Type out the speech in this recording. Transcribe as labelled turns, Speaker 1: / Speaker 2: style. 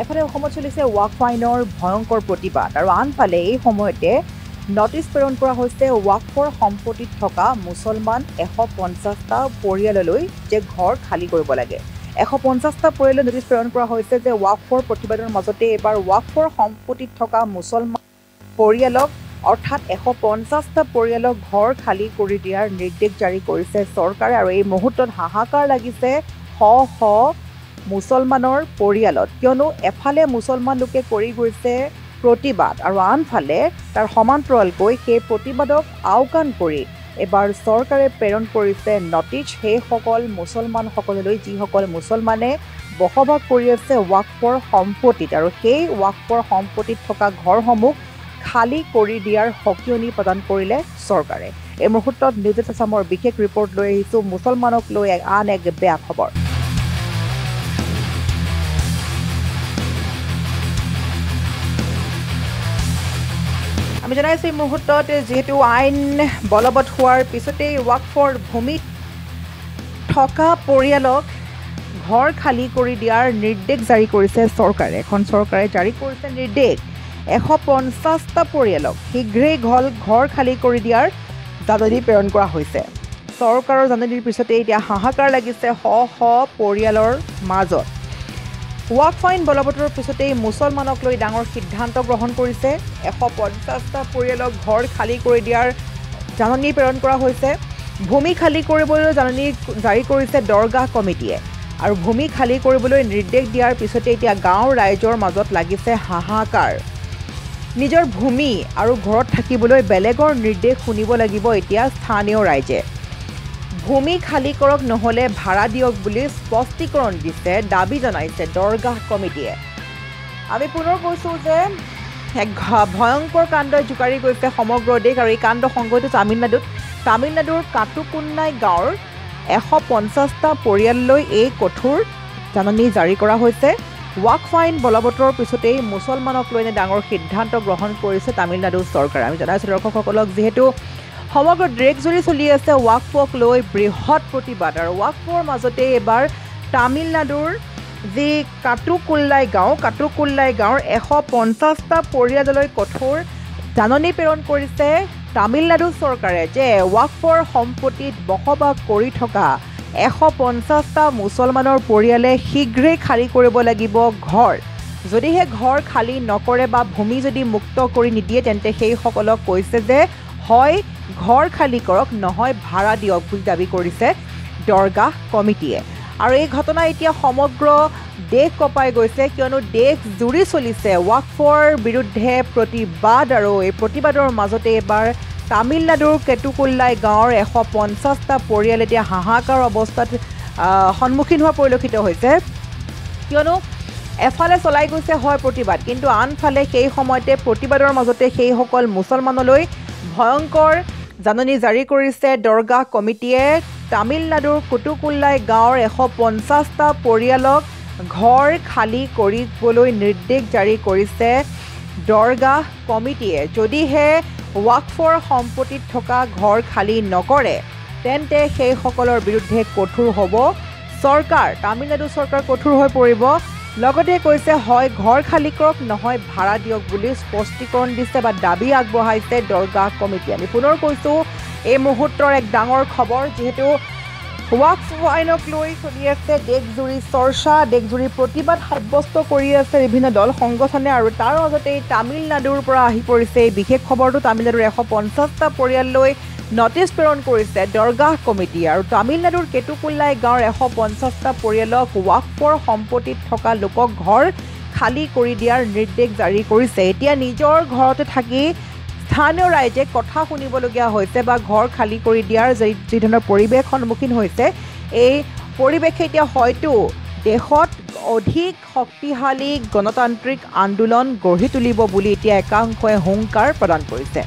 Speaker 1: এফালে অসমত চলিছে ৱাকফ আইনৰ ভয়ংকৰ প্ৰতিবাদ আৰু আনফালে এই সময়তে নটিচ প্ৰেৰণ কৰা হৈছে ৱাকফৰ সম্পত্তিত থকা মুছলমান 150টা পৰিয়াললৈ যে ঘৰ খালী কৰিব লাগে। 150টা পৰিয়াললৈ নটিচ প্ৰেৰণ কৰা হৈছে যে ৱাকফৰ প্ৰতিবাদৰ মাজতে এবাৰ ৱাকফৰ সম্পত্তিত থকা মুছলমান পৰিয়ালক অৰ্থাৎ 150টা পৰিয়ালক ঘৰ খালী কৰি দিয়াৰ নিৰ্দেশ জাৰি কৰিছে চৰকাৰে। আৰু এই মুহূৰ্তত হাহাকাৰ লাগিছে শ মুছলমানৰ পৰিয়ালত, কিয়নো এফালে মুছলমান লোকে কৰি গৈছে প্ৰতিবাদ আৰু আনফালে তাৰ সমান্তৰালকৈ সেই প্ৰতিবাদক আওকাণ কৰি এবাৰ চৰকাৰে প্ৰেৰণ কৰিছে নটিচ সেইসকল মুছলমানসকললৈ যিসকল মুছলমানে বসবাস কৰি আছে ৱাকফৰ সম্পত্তিত, আৰু সেই ৱাকফৰ সম্পত্তিত থকা ঘৰসমূহ খালী কৰি দিয়াৰ সকিয়নি প্ৰদান কৰিলে চৰকাৰে। এই মুহূৰ্তত নিউজ আছামৰ বিশেষ ৰিপৰ্ট লৈ আহিছোঁ মুছলমানক লৈ আন এক বেয়া খবৰ। আমি জনাইছোঁ এই মুহূৰ্তত যিহেতু আইন বলবৎ হোৱাৰ পিছতেই ৱাকফৰ ভূমিত থকা পৰিয়ালক ঘৰ খালী কৰি দিয়াৰ নিৰ্দেশ জাৰি কৰিছে চৰকাৰে। এখন চৰকাৰে জাৰি কৰিছে নিৰ্দেশ 150টা পৰিয়ালক শীঘ্ৰেই ঘৰ খালী কৰি দিয়াৰ জাননী প্ৰেৰণ কৰা হৈছে। চৰকাৰৰ জাননীৰ পিছতে এতিয়া হাহাকাৰ লাগিছে শ পৰিয়ালৰ মাজত। ৱাকফ আইন বলবৎৰ পিছতেই মুছলমানক লৈ ডাঙৰ সিদ্ধান্ত গ্ৰহণ কৰিছে। 150টা পৰিয়ালক ঘৰ খালী কৰি দিয়াৰ জাননী প্ৰেৰণ কৰা হৈছে। ভূমি খালী কৰিবলৈ জাননী জাৰি কৰিছে দৰগাহ কমিটিয়ে, আৰু ভূমি খালী কৰিবলৈ নিৰ্দেশ দিয়াৰ পিছতে এতিয়া গাঁৱৰ ৰাইজৰ মাজত লাগিছে হাহাকাৰ। নিজৰ ভূমি আৰু ঘৰত থাকিবলৈ বেলেগৰ নিৰ্দেশ শুনিব লাগিব এতিয়া স্থানীয় ৰাইজে। ভূমি খালী কৰক, নহ'লে ভাড়া দিয়ক বুলি স্পষ্টীকৰণ দিছে, দাবী জনাইছে দৰগাহ কমিটিয়ে। আমি পুনৰ কৈছোঁ যে এক ভয়ংকৰ কাণ্ডই জোকাৰি গৈছে সমগ্ৰ দেশ, আৰু এই কাণ্ড সংঘটিত তামিলনাডুৰ কাটুকুন্নাই গাঁৱৰ 150টা পৰিয়াললৈ এই কঠোৰ জাননী জাৰি কৰা হৈছে। ৱাকফ আইন বলবৎৰ পিছতেই মুছলমানক লৈ ডাঙৰ সিদ্ধান্ত গ্ৰহণ কৰিছে তামিলনাডু চৰকাৰে। আমি জনাইছোঁ দৰ্শকসকলক, যিহেতু সমগ্ৰ দেশজুৰি চলি আছে ৱাকফক লৈ বৃহৎ প্ৰতিবাদ, আৰু ৱাকফৰ মাজতে এবাৰ তামিলনাডুৰ যি কাটুকুল্লাই গাঁৱৰ 150টা পৰিয়াললৈ কঠোৰ জাননী প্ৰেৰণ কৰিছে তামিলনাডু চৰকাৰে যে ৱাকফৰ সম্পত্তিত বসবাস কৰি থকা 150টা মুছলমানৰ পৰিয়ালে শীঘ্ৰেই খালী কৰিব লাগিব ঘৰ। যদিহে ঘৰ খালী নকৰে বা ভূমি যদি মুক্ত কৰি নিদিয়ে, তেন্তে সেইসকলক কৈছে যে হয় ঘৰ খালী কৰক, নহয় ভাড়া দিয়ক বুলি দাবী কৰিছে দৰগাহ কমিটিয়ে। আৰু এই ঘটনা এতিয়া সমগ্ৰ দেশ কঁপাই গৈছে, কিয়নো দেশ জুৰি চলিছে ৱাকফৰ বিৰুদ্ধে প্ৰতিবাদ, আৰু এই প্ৰতিবাদৰ মাজতে এবাৰ তামিলনাডুৰ কেটুকুল্লাই গাঁৱৰ 150টা পৰিয়াল এতিয়া হাহাকাৰ অৱস্থাত সন্মুখীন হোৱা পৰিলক্ষিত হৈছে, কিয়নো এফালে চলাই গৈছে হয় প্ৰতিবাদ, কিন্তু আনফালে সেই সময়তে প্ৰতিবাদৰ মাজতে সেইসকল মুছলমানলৈ ভয়ংকৰ জাননী জাৰি কৰিছে দৰগাহ কমিটিয়ে। তামিলনাডুৰ কুটুকুল্লাই গাঁৱৰ 150টা পৰিয়ালক ঘৰ খালী কৰিবলৈ নিৰ্দেশ জাৰি কৰিছে দৰগাহ কমিটিয়ে। যদিহে ৱাকফৰ সম্পত্তিত থকা ঘৰ খালী নকৰে, তেন্তে সেইসকলৰ বিৰুদ্ধে কঠোৰ হ'ব চৰকাৰ, তামিলনাডু চৰকাৰ কঠোৰ হৈ পৰিব। লগতে কৈছে হয় ঘৰ খালী কৰক, নহয় ভাড়া দিয়ক বুলি স্পষ্টীকৰণ দিছে বা দাবী আগবঢ়াইছে দৰগাহ কমিটিয়ে। আমি পুনৰ কৈছোঁ এই মুহূৰ্তৰ এক ডাঙৰ খবৰ, যিহেতু ৱাকফ আইনক লৈ চলি আছে দেশজুৰি চৰ্চা, দেশজুৰি প্ৰতিবাদ সাব্যস্ত কৰি আছে বিভিন্ন দল সংগঠনে, আৰু তাৰ মাজতেই তামিলনাডুৰ পৰা আহি পৰিছে এই বিশেষ খবৰটো। তামিলনাডুৰ 150টা পৰিয়াললৈ নটিচ প্ৰেৰণ কৰিছে দৰগাহ কমিটিয়ে, আৰু তামিলনাডুৰ কেটুকুল্লাই গাঁৱৰ 150টা পৰিয়ালক ৱাকফৰ সম্পত্তিত থকা লোকক ঘৰ খালী কৰি দিয়াৰ নিৰ্দেশ জাৰি কৰিছে। এতিয়া নিজৰ ঘৰতে থাকি স্থানীয় ৰাইজে কথা শুনিবলগীয়া হৈছে বা ঘৰ খালী কৰি দিয়াৰ যি ধৰণৰ পৰিৱেশ সন্মুখীন হৈছে, এই পৰিৱেশে এতিয়া হয়তো দেশত অধিক শক্তিশালী গণতান্ত্ৰিক আন্দোলন গঢ়ি তুলিব বুলি এতিয়া একাংশই হুংকাৰ প্ৰদান কৰিছে।